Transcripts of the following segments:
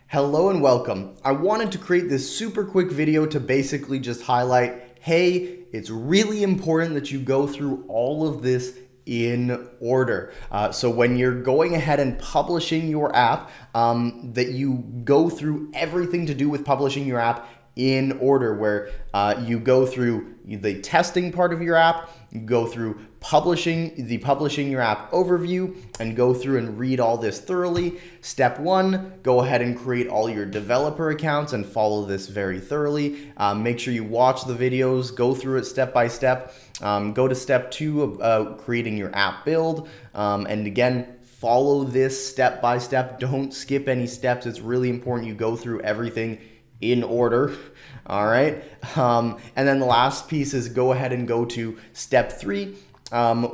Hello and welcome. I wanted to create this super quick video to basically just highlight, hey, it's really important that you go through all of this in order. So when you're going ahead and publishing your app, that you go through everything to do with publishing your app in order, where you go through the testing part of your app, you go through publishing your app overview, and go through and read all this thoroughly. Step one, go ahead and create all your developer accounts and follow this very thoroughly. Make sure you watch the videos, go through it step by step. Go to step two, creating your app build, and again, follow this step by step. Don't skip any steps. It's really important you go through everything in order. All right. And then the last piece is go ahead and go to step three,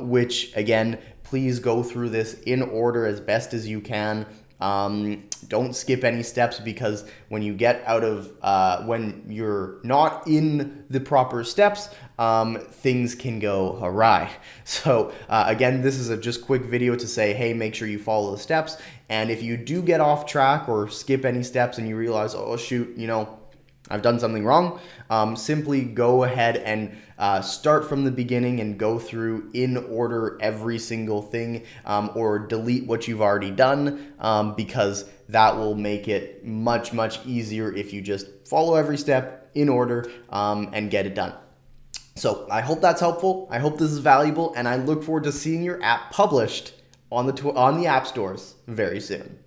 which again, please go through this in order as best as you can. Don't skip any steps, because when you get out of, when you're not in the proper steps, things can go awry. So again, this is a just quick video to say, hey, make sure you follow the steps. And if you do get off track or skip any steps and you realize, oh shoot, I've done something wrong, simply go ahead and start from the beginning and go through in order every single thing, or delete what you've already done, because that will make it much, much easier if you just follow every step in order and get it done. So I hope that's helpful. I hope this is valuable, and I look forward to seeing your app published on the app stores very soon.